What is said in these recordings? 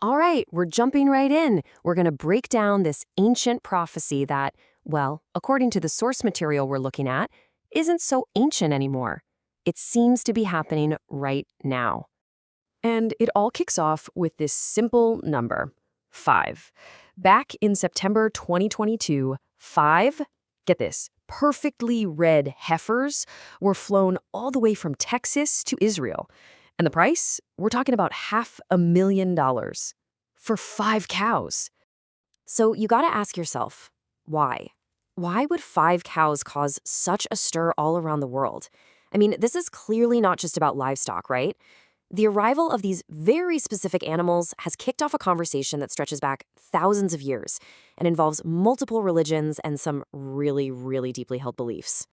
All right, we're jumping right in. We're going to break down this ancient prophecy that, well, according to the source material we're looking at, isn't so ancient anymore. It seems to be happening right now. And it all kicks off with this simple number, 5. Back in September 2022, 5, get this, perfectly red heifers were flown all the way from Texas to Israel. And the price? We're talking about $500,000 for 5 cows. So you got to ask yourself, why? Why would 5 cows cause such a stir all around the world? I mean, this is clearly not just about livestock, right? The arrival of these very specific animals has kicked off a conversation that stretches back thousands of years and involves multiple religions and some really, really deeply held beliefs.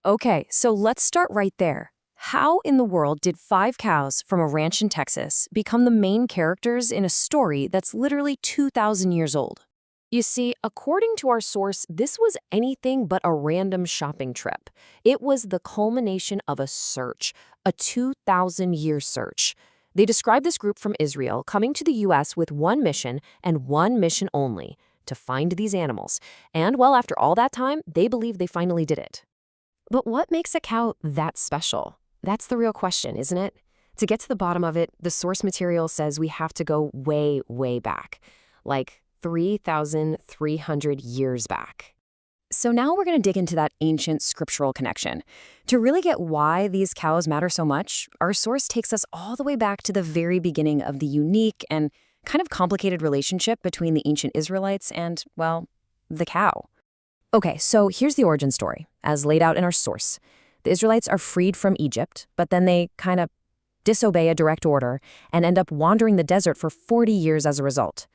Okay, so let's start right there. How in the world did 5 cows from a ranch in Texas become the main characters in a story that's literally 2,000 years old? You see, according to our source, this was anything but a random shopping trip. It was the culmination of a search, a 2,000-year search. They described this group from Israel coming to the U.S. with one mission and one mission only, to find these animals. And, well, after all that time, they believe they finally did it. But what makes a cow that special? That's the real question, isn't it? To get to the bottom of it, the source material says we have to go way, way back, like 3,300 years back. So now we're going to dig into that ancient scriptural connection. To really get why these cows matter so much, our source takes us all the way back to the very beginning of the unique and kind of complicated relationship between the ancient Israelites and, well, the cow. Okay, so here's the origin story, as laid out in our source. The Israelites are freed from Egypt, but then they kind of disobey a direct order and end up wandering the desert for 40 years as a result.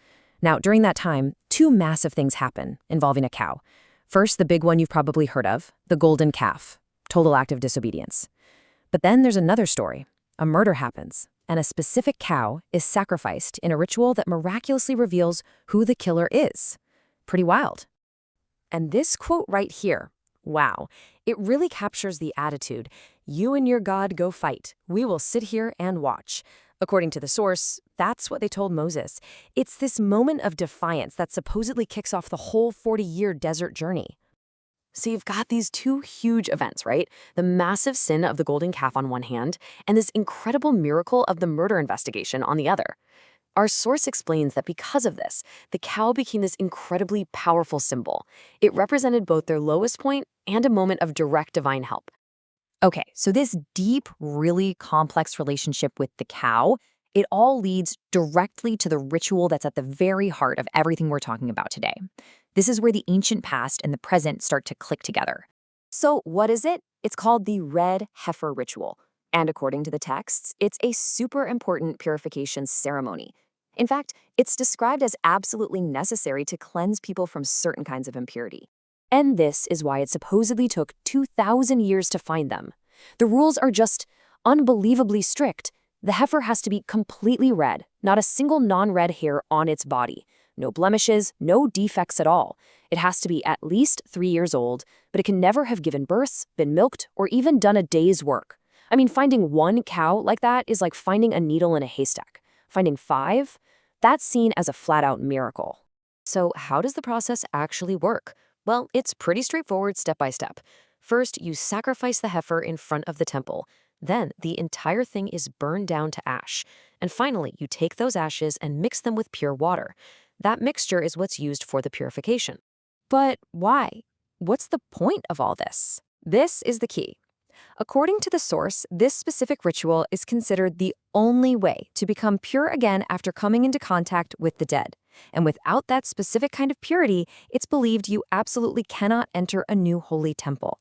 Now, during that time, 2 massive things happen involving a cow. First, the big one you've probably heard of, the golden calf, total act of disobedience. But then there's another story. A murder happens, and a specific cow is sacrificed in a ritual that miraculously reveals who the killer is. Pretty wild. And this quote right here, wow, it really captures the attitude. You and your God go fight. We will sit here and watch. According to the source, that's what they told Moses. It's this moment of defiance that supposedly kicks off the whole 40-year desert journey. So you've got these 2 huge events, right? The massive sin of the golden calf on one hand, and this incredible miracle of the murder investigation on the other. Our source explains that because of this, the cow became this incredibly powerful symbol. It represented both their lowest point and a moment of direct divine help. Okay, so this deep, really complex relationship with the cow, it all leads directly to the ritual that's at the very heart of everything we're talking about today. This is where the ancient past and the present start to click together. So what is it? It's called the Red Heifer ritual. And according to the texts, it's a super important purification ceremony. In fact, it's described as absolutely necessary to cleanse people from certain kinds of impurity. And this is why it supposedly took 2,000 years to find them. The rules are just unbelievably strict. The heifer has to be completely red, not a single non-red hair on its body. No blemishes, no defects at all. It has to be at least 3 years old, but it can never have given birth, been milked, or even done a day's work. I mean, finding 1 cow like that is like finding a needle in a haystack. Finding 5? That's seen as a flat-out miracle. So how does the process actually work? Well, it's pretty straightforward step by step. First, you sacrifice the heifer in front of the temple. Then, the entire thing is burned down to ash. And finally, you take those ashes and mix them with pure water. That mixture is what's used for the purification. But why? What's the point of all this? This is the key. According to the source, this specific ritual is considered the only way to become pure again after coming into contact with the dead. And without that specific kind of purity, it's believed you absolutely cannot enter a new holy temple.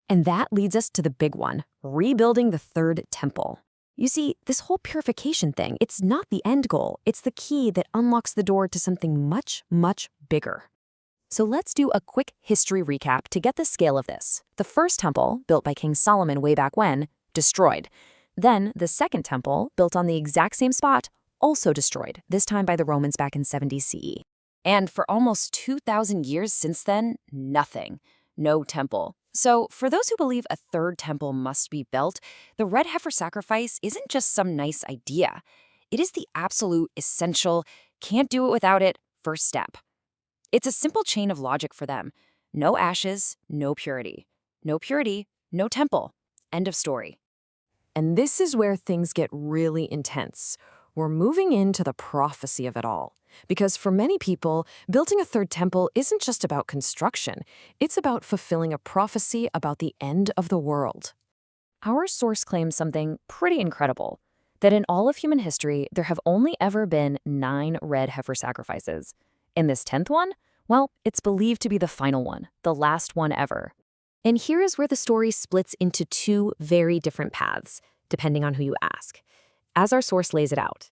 And that leads us to the big one, rebuilding the third temple. You see, this whole purification thing, it's not the end goal. It's the key that unlocks the door to something much, much bigger. So let's do a quick history recap to get the scale of this. The first temple, built by King Solomon way back when, destroyed. Then the second temple, built on the exact same spot, also destroyed, this time by the Romans back in 70 CE. And for almost 2,000 years since then, nothing. No temple. So for those who believe a third temple must be built, the red heifer sacrifice isn't just some nice idea. It is the absolute essential, can't do it without it, first step. It's a simple chain of logic for them. No ashes, no purity. No purity, no temple. End of story. And this is where things get really intense. We're moving into the prophecy of it all. Because for many people, building a third temple isn't just about construction. It's about fulfilling a prophecy about the end of the world. Our source claims something pretty incredible, that in all of human history, there have only ever been 9 red heifer sacrifices. In this 10th one, well, it's believed to be the final one, the last one ever. And here is where the story splits into 2 very different paths, depending on who you ask. As our source lays it out.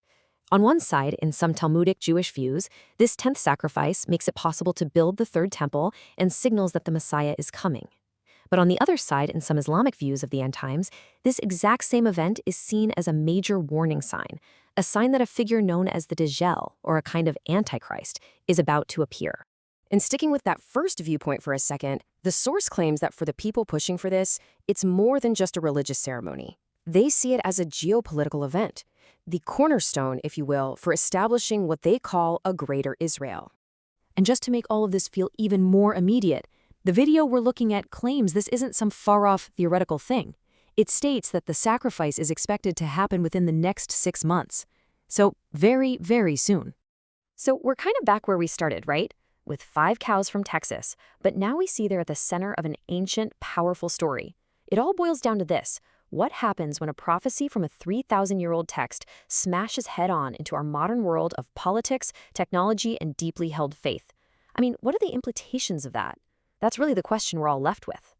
On one side, in some Talmudic Jewish views, this 10th sacrifice makes it possible to build the third temple and signals that the Messiah is coming. But on the other side, in some Islamic views of the end times, this exact same event is seen as a major warning sign, a sign that a figure known as the Dajjal, or a kind of Antichrist, is about to appear. And sticking with that first viewpoint for a second, the source claims that for the people pushing for this, it's more than just a religious ceremony. They see it as a geopolitical event, the cornerstone, if you will, for establishing what they call a greater Israel. And just to make all of this feel even more immediate, the video we're looking at claims this isn't some far-off theoretical thing. It states that the sacrifice is expected to happen within the next 6 months. So very, very soon. So we're kind of back where we started, right? With 5 cows from Texas, but now we see they're at the center of an ancient, powerful story. It all boils down to this. What happens when a prophecy from a 3,000-year-old text smashes head-on into our modern world of politics, technology, and deeply held faith? I mean, what are the implications of that? That's really the question we're all left with.